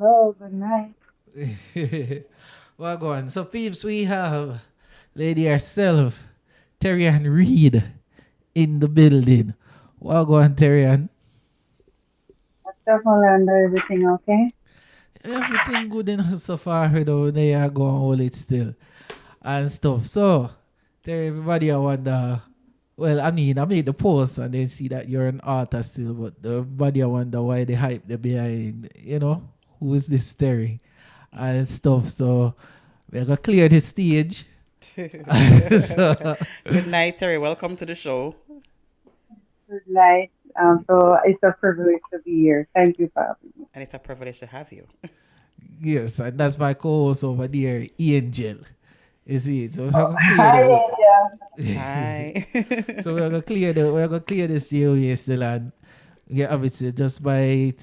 Oh, good night. Well, go on. So, peeps, we have lady herself, Terry Ann Reid, in the building. Well, go on, Terry Ann. Stuff Orlando, everything okay? Everything good enough so far, though. They are going to hold it still and stuff. So, Terry, everybody, I wonder. Well, I mean, I made the post and they see that you're an artist still, but everybody, I wonder why they hype the behind, who is this Terry and stuff. So, we're going to clear the stage. So, Good night, Terry. Welcome to the show. Good night. So it's a privilege to be here. Thank you for having me. And it's a privilege to have you. yes, and that's my co-host over there, Angel. You see, so we're Oh, gonna clear hi, the Angel. Hi. so we're gonna clear the COA still and yeah, obviously just by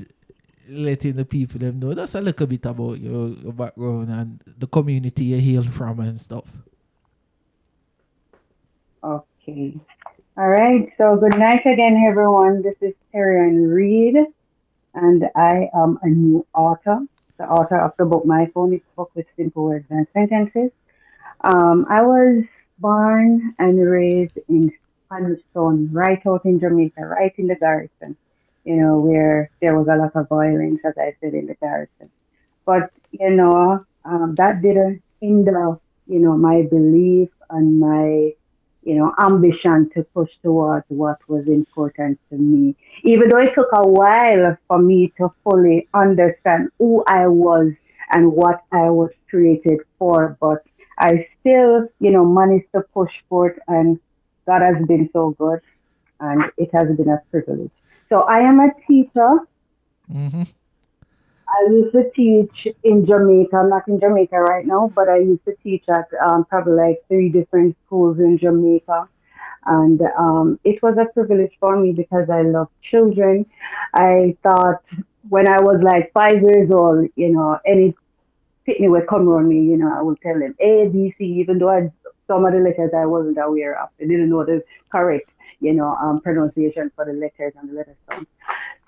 letting the people them know just a little bit about your background and the community you hail from and stuff. Okay. All right. So good night again, everyone. This is Terry Ann Reid, and I am a new author, the author of the book My Phonics Book with Simple Words and Sentences. I was born and raised in Spanish Town, right out in Jamaica, right in the garrison, where there was a lot of violence, as I said, in the garrison. But, that didn't hinder, my belief and my, ambition to push towards what was important to me. Even though it took a while for me to fully understand who I was and what I was created for, but I still, managed to push forth, and God has been so good, and it has been a privilege. So I am a teacher. Mm-hmm. I used to teach in Jamaica. I'm not in Jamaica right now, but I used to teach at probably like three different schools in Jamaica. And it was a privilege for me because I love children. I thought when I was like 5 years old, any Pitney would come around me, I would tell them A, B, C, even though some of the letters I wasn't aware of. I didn't know the correct, pronunciation for the letters and the letter sounds.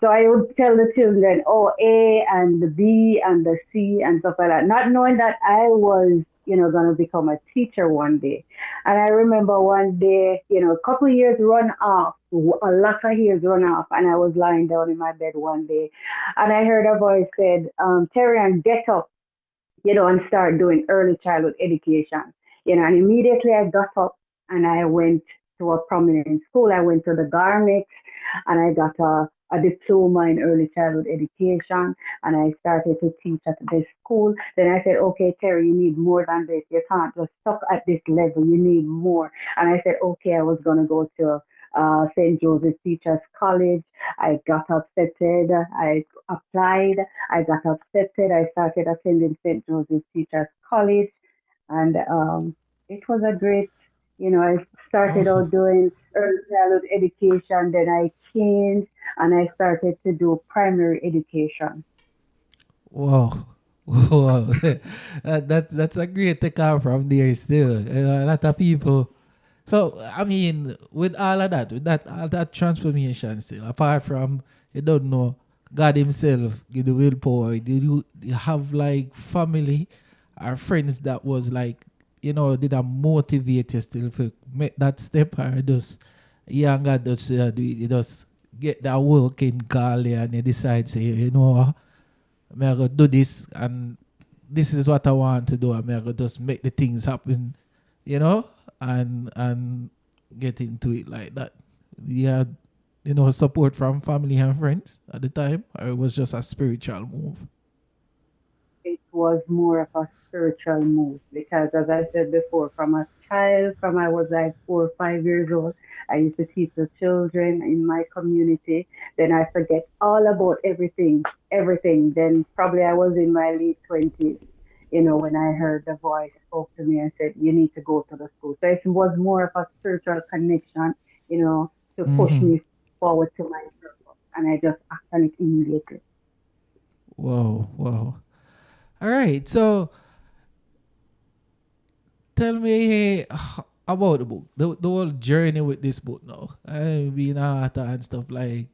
So I would tell the children, oh, A and the B and the C and stuff like that, not knowing that I was, going to become a teacher one day. And I remember one day, a couple of years run off, a lot of years run off, and I was lying down in my bed one day, and I heard a voice said, Terry, and get up, and start doing early childhood education. And immediately I got up and I went to a prominent school. I went to the Garmix and I got a diploma in early childhood education and I started to teach at this school. Then I said, okay, Terry, you need more than this. You can't just stuck at this level. You need more. And I said, okay, I was going to go to St. Joseph Teachers College. I got accepted. I applied. I got accepted. I started attending St. Joseph Teachers College, and it was a great. I started Oh, out doing early childhood education. Then I changed, and I started to do primary education. wow. Wow. That's a great take off from there still. A lot of people. So I mean, with all of that, with that all that transformation still, apart from you don't know, God Himself give the willpower. Did you have like family or friends that was like, did that motivate you still to make that step or just young God just do it, you just get that work in Cali and you decide say, what, I'm gonna do this and this is what I want to do. I'm gonna just make the things happen, you know, and get into it like that. Yeah, support from family and friends at the time, or it was just a spiritual move. It was more of a spiritual move because, as I said before, from a child, from I was like 4 or 5 years old, I used to teach the children in my community. Then I forget all about everything, everything. Then probably I was in my late 20s, when I heard the voice spoke to me and said, you need to go to the school. So it was more of a spiritual connection, to push Mm-hmm. me forward to my purpose. And I just acted on it immediately. Wow, wow. All right, so tell me about the book, the whole journey with this book now. I being an author and stuff like.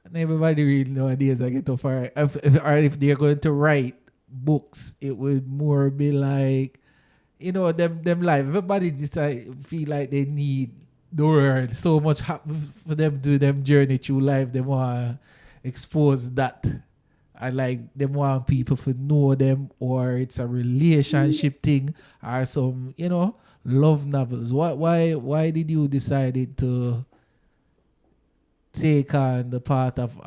And everybody read nowadays. I get to far. Or if they're going to write books, it would more be like them life. Everybody decide feel like they need the world so much happen for them to them journey through life. They want to expose that. I like them want people to know them, or it's a relationship thing, or some love novels. Why did you decided to take on the part of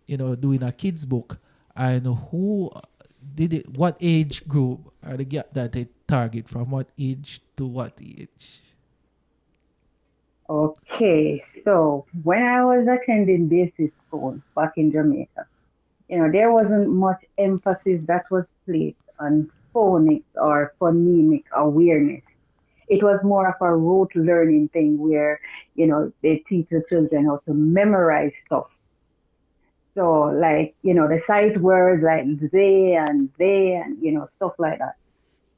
doing a kids book, and who did it? What age group are the gap that they target, from what age to what age? Okay, so when I was attending basic school back in Jamaica, there wasn't much emphasis that was placed on phonics or phonemic awareness. It was more of a rote learning thing where, they teach the children how to memorize stuff. So like, the sight words like they and, stuff like that.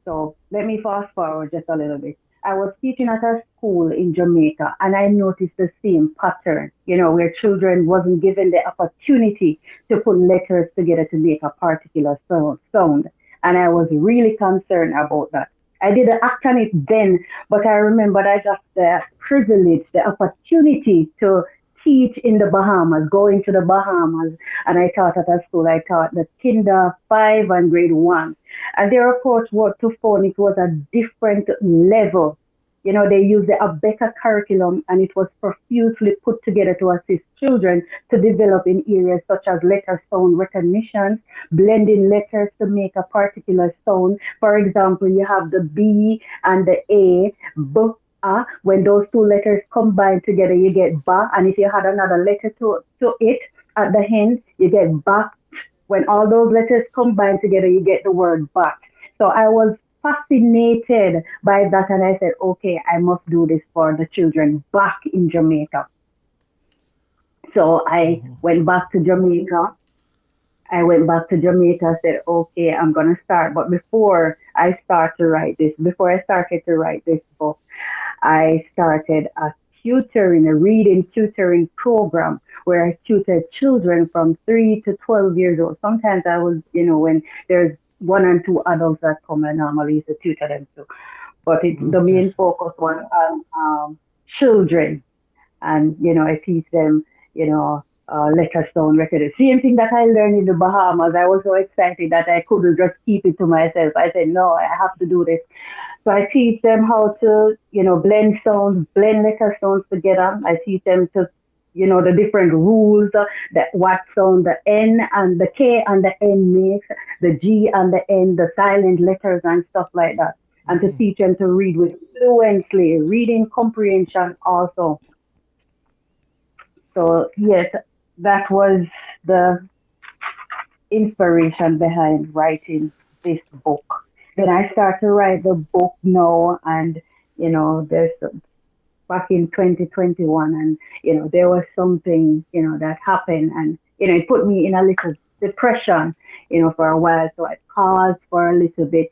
So let me fast forward just a little bit. I was teaching at a school in Jamaica and I noticed the same pattern, where children wasn't given the opportunity to put letters together to make a particular sound. And I was really concerned about that. I didn't act on it then, but I remember I got the privilege, the opportunity to teach in the Bahamas, going to the Bahamas. And I taught at a school, I taught the kinder 5 and grade 1, and their approach was to phonics was a different level. They used a better curriculum and it was profusely put together to assist children to develop in areas such as letter sound recognition, blending letters to make a particular sound. For example, you have the B and the A, B, A. When those two letters combine together, you get ba. And if you had another letter to it at the end, you get ba. When all those letters combine together, you get the word back. So I was fascinated by that, and I said, okay, I must do this for the children back in Jamaica. So I Mhm. went back to Jamaica. I went back to Jamaica, said, okay, I'm going to start. But before I started to write this book, I started a reading tutoring program where I tutored children from 3 to 12 years old. Sometimes I was, when there's one and two adults that come, I normally used to tutor them too. But the Okay. main focus was on children, and I teach them, letter sound record. The same thing that I learned in the Bahamas. I was so excited that I couldn't just keep it to myself. I said, no, I have to do this. So I teach them how to, blend sounds, blend letter sounds together. I teach them to, the different rules, that what sound the N and the K and the N makes, the G and the N, the silent letters and stuff like that. And to teach them to read with fluently, reading comprehension also. So yes, that was the inspiration behind writing this book. Then I started to write the book now, and there's back in 2021, and there was something that happened, and it put me in a little depression, for a while. So I paused for a little bit,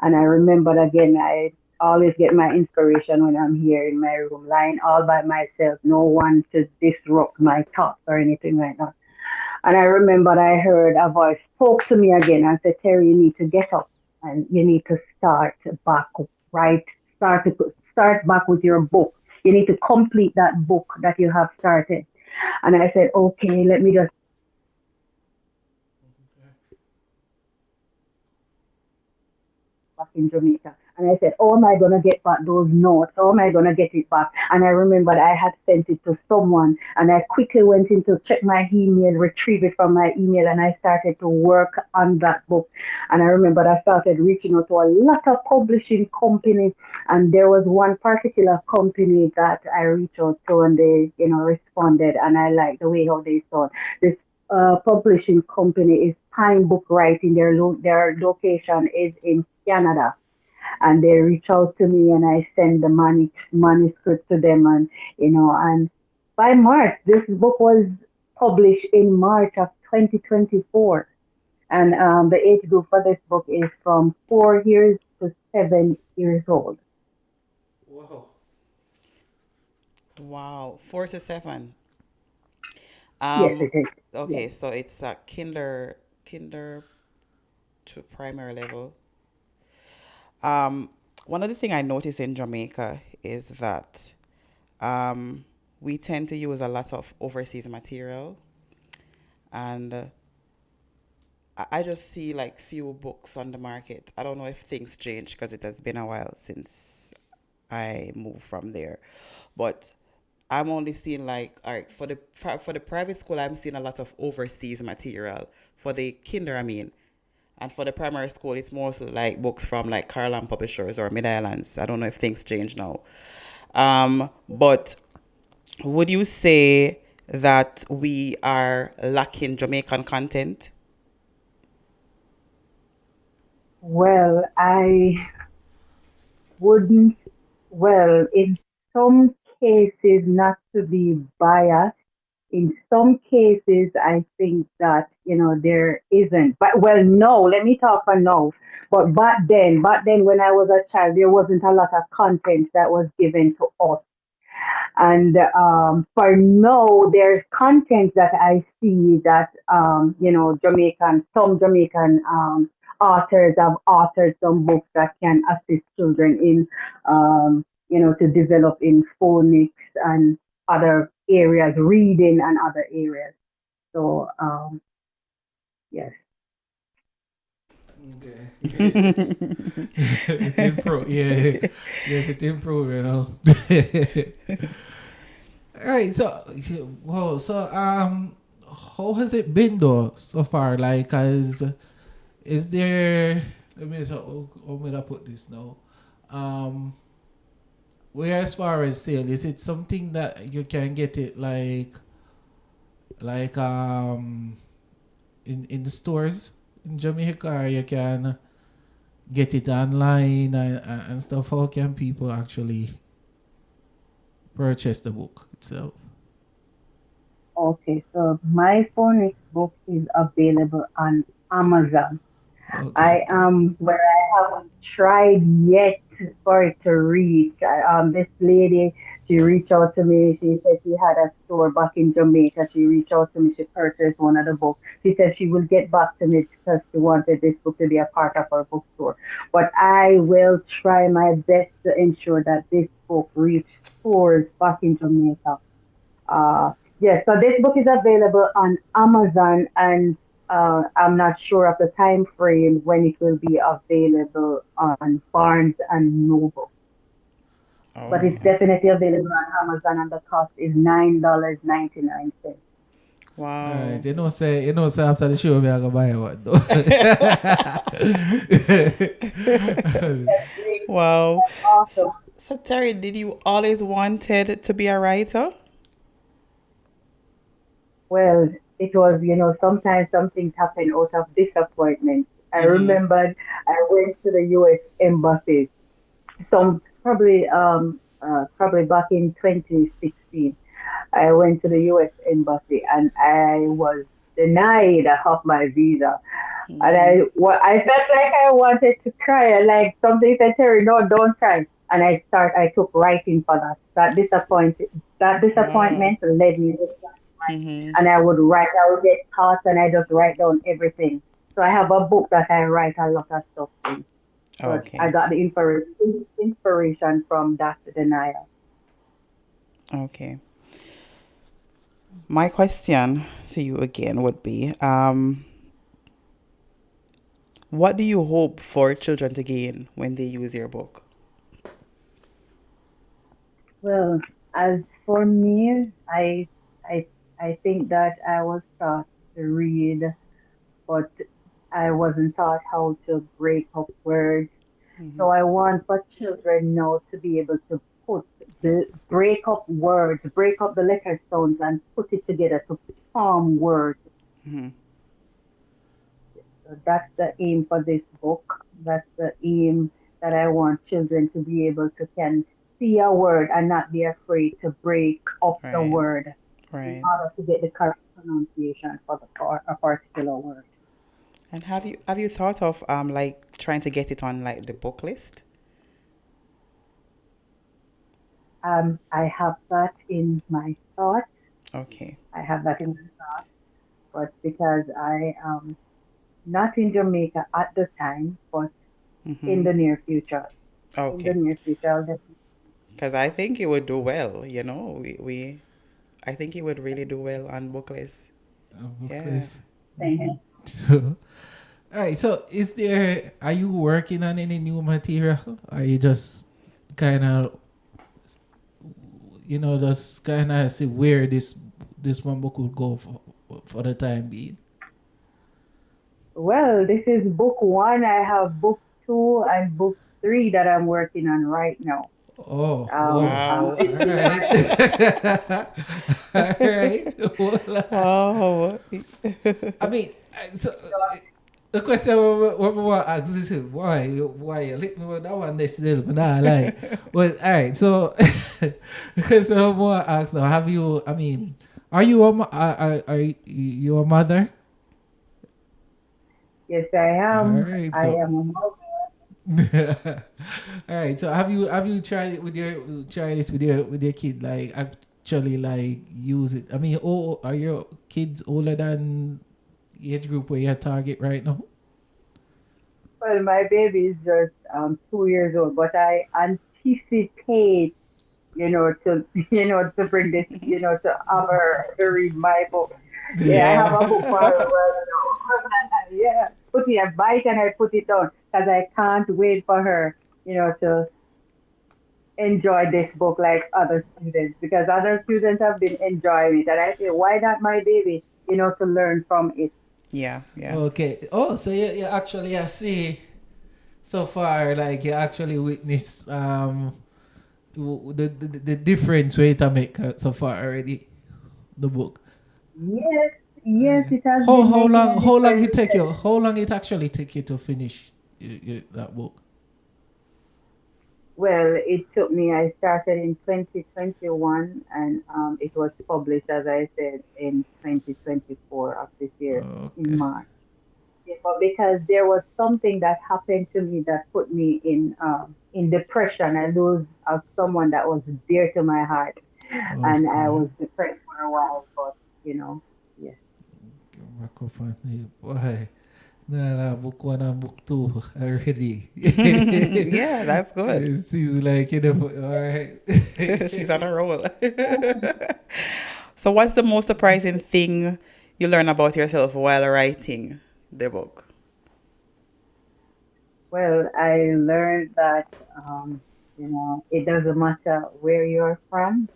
and I remembered again. I always get my inspiration when I'm here in my room, lying all by myself, no one to disrupt my thoughts or anything like that. And I remembered I heard a voice spoke to me again and said, Terry, you need to get up and you need to start back, right? Start back with your book. You need to complete that book that you have started. And I said, okay, let me just back in Jamaica. And I said, oh, am I going to get back those notes? How am I going to get it back? And I remembered I had sent it to someone. And I quickly went in to check my email, retrieve it from my email, and I started to work on that book. And I remembered I started reaching out to a lot of publishing companies. And there was one particular company that I reached out to, and they, responded. And I liked the way how they thought. This publishing company is Pine Book Writing. Their location is in Canada, and they reach out to me, and I send the manuscript to them, and and by March, this book was published in March of 2024, and the age group for this book is from 4 years to 7 years old. Wow. Wow. 4 to 7. Yes, Um, it is. Yes. okay, so it's kinder to primary level. Um, One of the thing I noticed in Jamaica is that um, we tend to use a lot of overseas material, and I just see like few books on the market. I don't know if things change because it has been a while since I moved from there, but I'm only seeing like, all right, for the private school, I'm seeing a lot of overseas material for the kinder, I mean, and for the primary school, it's mostly like books from like Caroline Publishers or Mid Islands. I don't know if things change now. But would you say that we are lacking Jamaican content? Well, I wouldn't, well, in some cases, not to be biased, in some cases, I think that, there isn't. But, well, no, let me talk for now. But back then, when I was a child, there wasn't a lot of content that was given to us. And for now, there's content that I see that, some Jamaican authors have authored some books that can assist children in, to develop in phonics and other areas, reading and other areas. So, yes. Okay. It improve. Yeah. Yes, it improve. All right. So, whoa. So, how has it been though so far? Like, is there? Let me. So, how am I put this now? Um, where as far as sale, is it something that you can get it like in the stores in Jamaica, or you can get it online and stuff? How can people actually purchase the book itself? Okay, so my phonics book is available on Amazon. Okay, I okay. am where I haven't tried yet for it to reach. This lady, she reached out to me. She said she had a store back in Jamaica. She reached out to me. She purchased one of the books. She said she will get back to me because she wanted this book to be a part of her bookstore. But I will try my best to ensure that this book reach stores back in Jamaica. uh, yes, so this book is available on Amazon, and I'm not sure of the time frame when it will be available on Barnes and Noble. But it's Okay. definitely available on Amazon, and the cost is $9.99. Alright, Wow. you know say after the show we are gonna buy one though. Wow. So, Awesome. so Terry, did you always wanted to be a writer? Well, it was, sometimes something happened out of disappointment. I Mm-hmm. remembered I went to the U.S. embassy some probably back in 2016. I went to the U.S. embassy and I was denied of my visa. And Mm-hmm. I felt like I wanted to cry. Like something said, Terry, no, don't cry. And I took writing for that. That Wow. disappointment led me to start writing. Mm-hmm. And I would write, I would get thoughts and I just write down everything. So I have a book that I write a lot of stuff in. But I Okay. got the inspiration from that denial. Okay. My question to you again would be, what do you hope for children to gain when they use your book? Well, as for me, I I think that I was taught to read, but I wasn't taught how to break up words. Mm-hmm. So I want for children now to be able to break up words, break up the letter sounds, and put it together to form words. Mm-hmm. So that's the aim for this book. That's the aim that I want children to be able to can see a word and not be afraid to break up the Right. word in Right. order to get the correct pronunciation for a particular word. And have you thought of like trying to get it on like the book list? I have that in my thoughts. Okay. I have that in my thought, but because I am not in Jamaica at the time, but in Mm-hmm. the near future. In the Okay. near future, I'll definitely. Because I think it would do well, you know. I think it would really do well on book list. Book Yeah. list. Thank you. All right. So, are you working on any new material? Are you just kind of, just kind of see where this one book will go for the time being? Well, this is book one. I have book two and book three that I'm working on right now. Oh, whoa. Wow. All right. All right. Well, Wow. I mean, so the question what we want to ask is why you lick me with that one this little but nah like well all right so because I want to ask now have you I mean are you a mother? Yes, I All am. right, I so am a mother. all right, so have you tried it with try this with your kid like actually like use it? I mean, oh, are your kids older than age group where you target right now? Well, my baby is just 2 years old, but I anticipate, to to bring this, to have her to read my book. Yeah, I have Yeah. a book for her right now. Yeah, put me a bite and I put it down because I can't wait for her, to enjoy this book like other students because other students have been enjoying it, and I say, why not my baby? To learn from it. Yeah. Yeah. Okay. Oh, so you actually I see so far like you actually witness the difference way to make so far already the book. Yes, yes, it has How been how making long a how long difference. it take you? How long it actually take you to finish that book? Well, it took me, I started in 2021 and it was published, as I said, in 2024 of this year in Okay. March. Yeah, but because there was something that happened to me that put me in depression. I lose someone that was dear to my heart, and I Okay. was depressed for a while. But yes, Back up on the boy. Nah, book one and book two already. Yeah, that's good. It seems like all right. She's on a roll. So, what's the most surprising thing you learn about yourself while writing the book? well, I learned that it doesn't matter where you're from.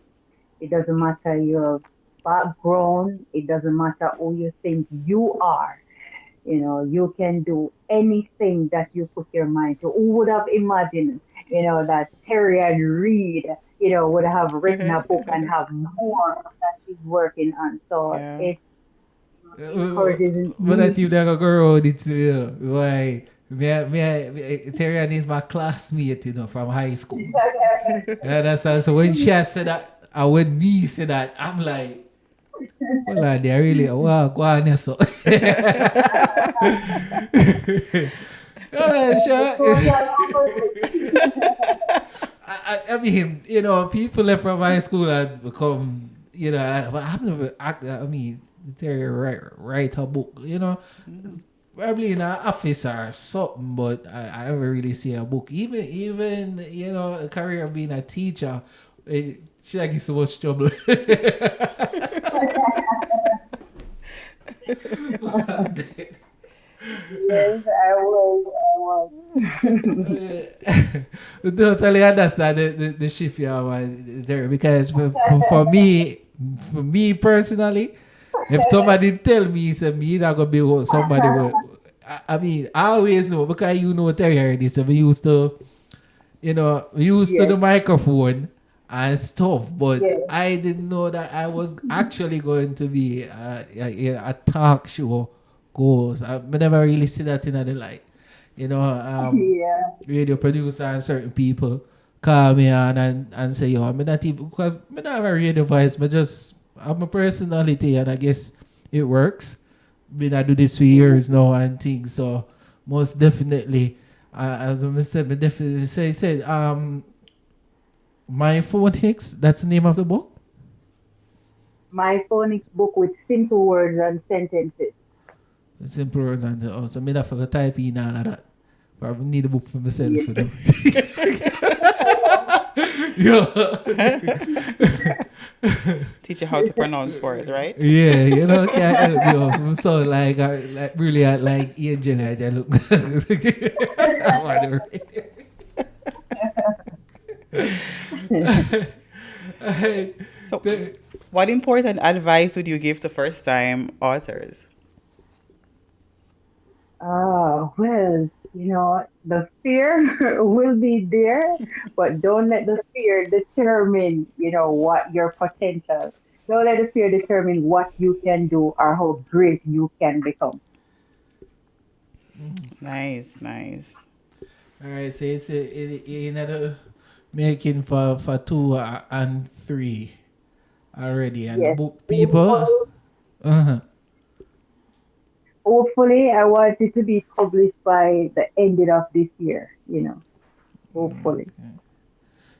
It doesn't matter your background. It doesn't matter who you think you are. You can do anything that you put your mind to. Who would have imagined, that Terry Ann Reid, would have written a book and have more that she's working on. So Yeah. it encourages But I me. think that a girl it's why Terry is my classmate, from high school. You understand? So when she has said that, and when me said that, I'm like, well, they really, wow, go on, so. It goes Sure. on. I mean, people left from high school and become, I've never I mean, they write a book, probably in an office or something, but I never really see a book. Even a career of being a teacher, she like in so much trouble. Yes, I was. I was. Totally understand the shift you have there because for me personally, if somebody tell me say me not gonna be with somebody with, I mean I always know because Terry already so we used to Yes, the microphone and stuff, but yes, I didn't know that I was actually going to be a talk show goes. I never really see that in the light. yeah, Radio producer and certain people call me on and say, yo, I'm not even, because I don't have a radio voice, but just, I'm a personality and I guess it works. Been I do this for years now and things, so most definitely, as I said, me definitely said, My Phone Hicks, that's the name of the book? My phonics book with simple words and sentences. Simple words and also me that for type in all of that. Probably need a book for myself Yes. for them. Yeah. Teach you how to pronounce words, right? Yeah, you know, can't help me out. I'm so like really like angel like that look. I wanna read. So, The- what important advice would you give to first-time authors? Well, the fear will be there, but don't let the fear determine, what your potential. Don't let the fear determine what you can do or how great you can become. Nice, nice. All right, so it's another making for 2 and 3 already, and the Yes. book people. Hopefully, Uh-huh. hopefully, I want it to be published by the ending of this year, hopefully.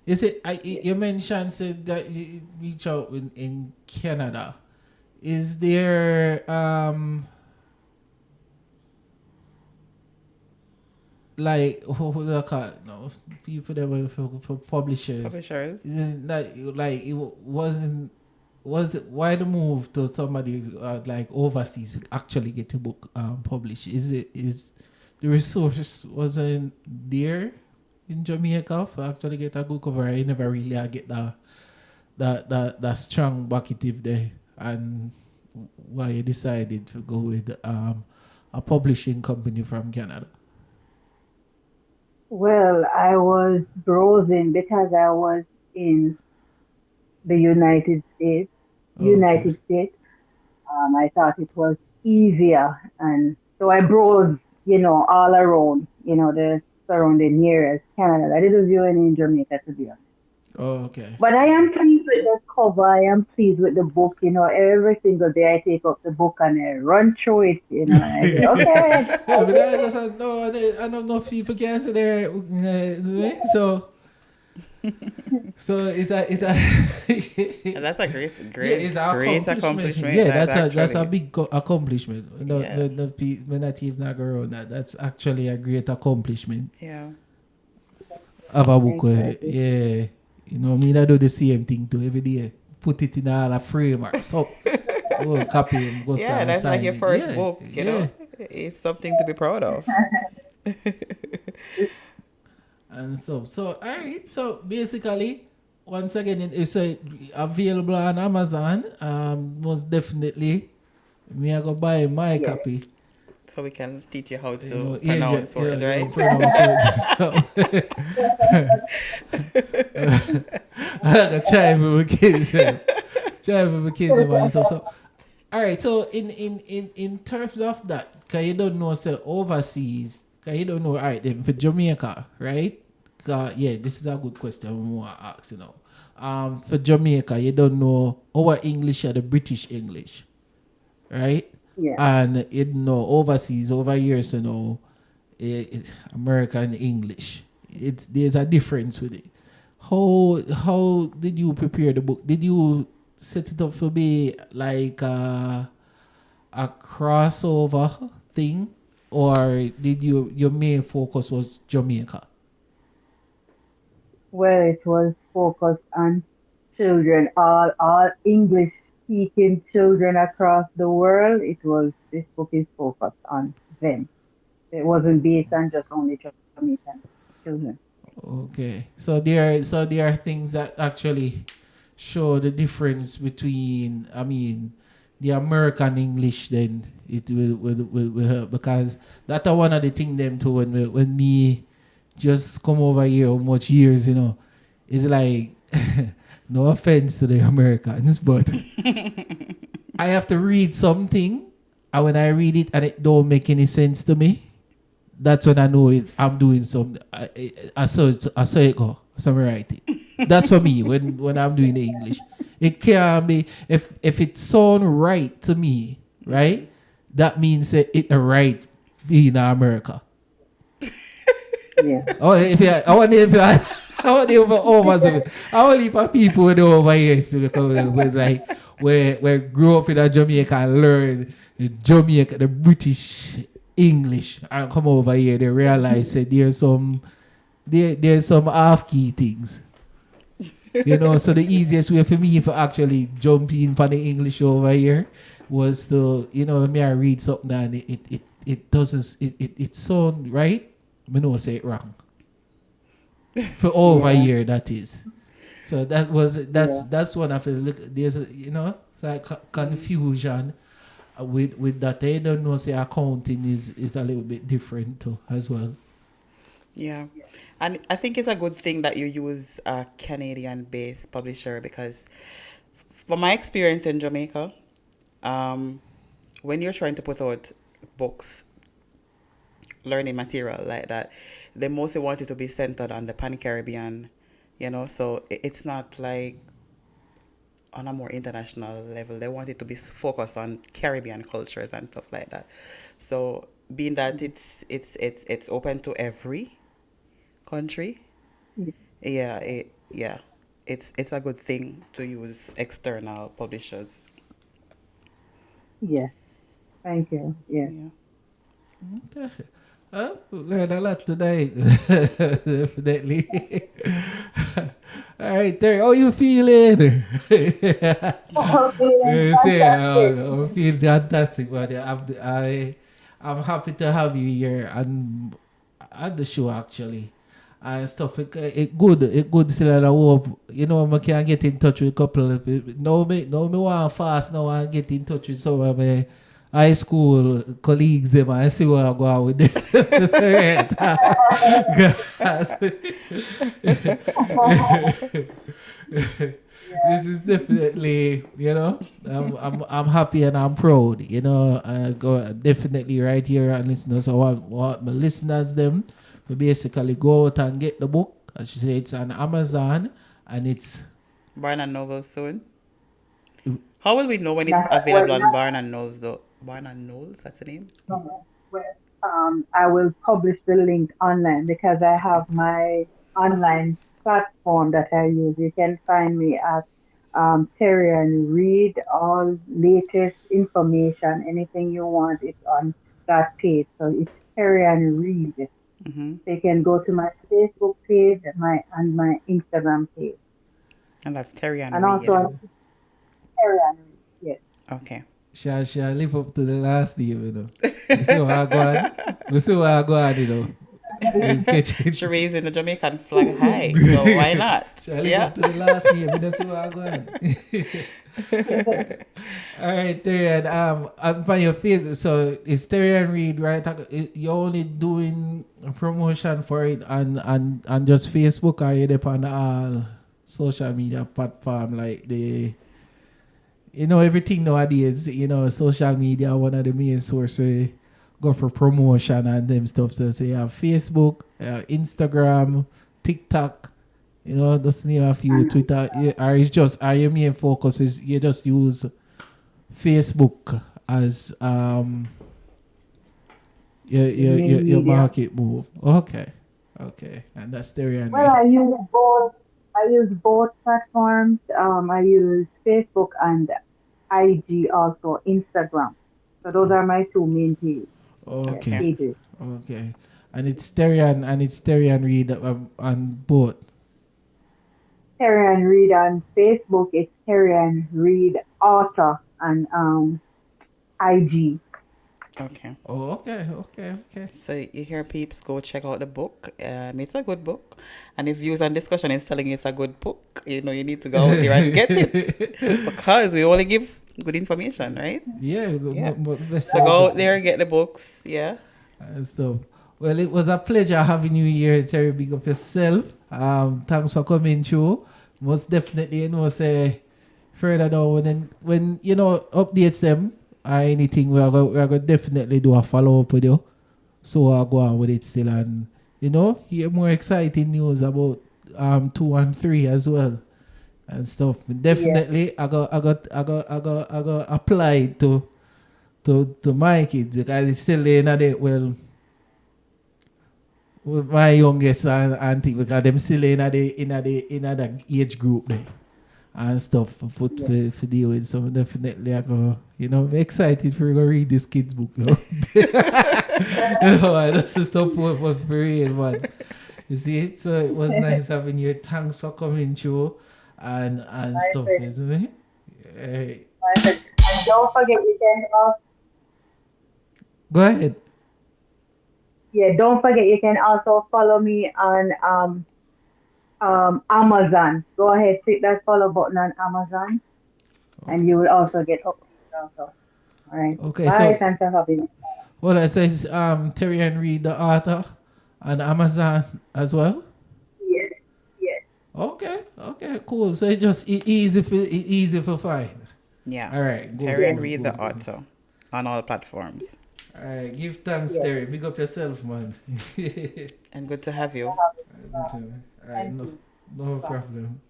Is it? Yes. You mentioned said that you reach out in Canada. Is there like what do I call it? No, people that were for publishers. Publishers. Isn't that like it wasn't was it why the move to somebody like overseas to actually get a book published? Is the resource wasn't there in Jamaica for actually get a good cover? I never really get that strong bucketive there, and why you decided to go with a publishing company from Canada. Well, I was browsing because I was in the Okay. United States. I thought it was easier, and so I browsed, all around, the surrounding areas, Canada. I didn't view any in Jamaica, to be honest. Oh, okay. But I am pleased with the cover. I am pleased with the book. Every single day I take up the book and I run through it. And I say, okay, Yeah, but that's no, I don't know if people can answer there. So is that And that's a great, yeah, great, it's an great accomplishment. accomplishment. Yeah, That's that's a actually, big accomplishment. yeah, When that team's not going around that, that's actually a great accomplishment yeah. of a book. exactly. Yeah, me I do the same thing too every day. Put it in all a frame or so. Go copy and go Yeah, that's like sign your it. first Yeah, book, yeah. It's something to be proud of. And so all right. So basically, once again, it's available on Amazon. Most definitely, me I go buy my Yes. copy. So we can teach you how to Angel, pronounce words, right? pronounce words. I gotta try with my kids. Try with my kids and myself. So, all right. So in terms of that, cause you don't know, say overseas, cause you don't know. All right, then for Jamaica, right? Yeah, this is a good question. I want to ask. For Jamaica, you don't know our English or the British English, right? Yeah. And overseas, over years, American English. There's a difference with it. How did you prepare the book? Did you set it up to be like a crossover thing, or did your main focus was Jamaica? Well, it was focused on children, all English speaking children across the world. This book is focused on them. It wasn't based on just only Jamaican children. Okay, so there are things that actually show the difference between, I mean, the American English. Then it will help, because that's one of the things them too when me just come over here how much years, it's like no offense to the Americans, but I have to read something, and when I read it and it don't make any sense to me, that's when I know I'm doing something. I saw it go. I saw me write it. That's for me when I'm doing the English. It can be if it sound right to me, right? That means that it right in America. Yeah. Oh, if you, I want if you, How many over so how many people would over here still because when like where grew up in a Jamaica and learn the Jamaica the British English and come over here they realize that there's some half key things. You know, so the easiest way for me for actually jump in for the English over here was to, me I read something and it doesn't it sound right, me no say it wrong. For over Yeah, here that is. So that was yeah, that's one of the look there's a, like confusion with that. They don't know say accounting is a little bit different too as well. Yeah. And I think it's a good thing that you use a Canadian based publisher because from my experience in Jamaica, um, when you're trying to put out books, learning material like that, they mostly want it to be centered on the Pan Caribbean, so it's not like on a more international level. They want it to be focused on Caribbean cultures and stuff like that. So being that it's open to every country, yeah. yeah, it's a good thing to use external publishers. Yes. Thank you. Yes. Yeah. Okay. Learned a lot today. Definitely. All right, Terry, how you feeling? Okay, You say, fantastic. I feel fantastic, but I'm happy to have you here and at the show actually. And stuff, it good still and I hope, I can get in touch with a couple of people. No me want fast now and get in touch with some of my high school colleagues them and see what I go on with them. This is definitely, I'm happy and I'm proud, go definitely right here and listeners. So what my listeners them, we basically go out and get the book. As she said, it's on Amazon and it's Barn and Nobles soon. How will we know when it's Not, well, available on not, Barn and Nobles though? Barn and Nobles, that's the name? well, I will publish the link online because I have my online platform that I use. You can find me at Terry and Read. All latest information, anything you want, it's on that page. So it's Terry and Read. Mm-hmm. So you can go to my Facebook page and my Instagram page, And that's Terry Ann and also Reid. on Terry and Read. Yes. Okay. shall live up to the last name, You see what I go on? You see what I go on, You catch it. She raising the Jamaican flag high, so why not? Shall I live Yeah. up to the last name? You see what I go on. All right, Terry, and by your face, so it's Terry and Reid, right? You're only doing a promotion for it and just Facebook, or you depend on all social media platform like everything nowadays, social media one of the main sources go for promotion and them stuff. So say you have Facebook, Instagram, TikTok, just name a few, And Twitter, or it's just, are your main focus is you just use Facebook as the main your media. market move. Okay. Okay. And that's the Well, reality. I use both. I use both platforms. I use Facebook and IG, also Instagram. So those are my two main Okay. Okay. pages. Okay. And it's Terry and Reid on both. Terry and Read on Facebook. It's Terry and Read Author and IG. Okay. Oh, okay, okay, okay. So you hear peeps, go check out the book. It's a good book. And if Views and Discussion is telling you it's a good book, you need to go out there and get it. Because we only give good information, right? Yeah, Yeah. best So of go the out there and get the books. Yeah. and stuff. Well, it was a pleasure having you here, Terry. Big up yourself. Thanks for coming through. Most definitely, say further down when updates them or anything, we're gonna definitely do a follow up with you. So I'll go on with it still and hear more exciting news about 2 and 3 as well and stuff. Yes, Definitely I got apply to my kids because it's still in a day. Well, with my youngest and auntie because them still in the age group there and stuff Yeah. for deal with. So definitely I go, I'm excited for go read this kids book though. That's the stuff for real, man. You see it? So it was nice having you. Thanks for coming through and My stuff, friend, isn't it? Eh, my friend. And don't forget you can also, go ahead. yeah, don't forget you can also follow me on Amazon. Go ahead, click that follow button on Amazon, and Okay. you will also get updates also. All right. Okay, Bye. so Thanks for having me. well, it says Terry Ann Reid, the author, on Amazon as well. Yes. Yes. Okay, cool. So it just easy for find. Yeah. All right, Terry good, Yes. and good, Reid, the good, good. author, on all platforms. All right, give thanks, Yes. Terry. Big up yourself, man. And good to have you. Good to know. All right, Thank no, you. no Bye. problem.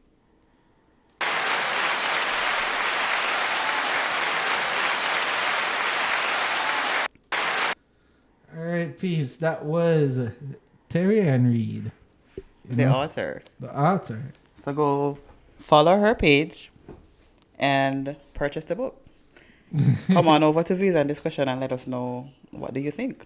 All right, peeps. That was Terry Ann Reid, The author. the author. So go follow her page and purchase the book. Come on over to Visa and Discussion and let us know what do you think.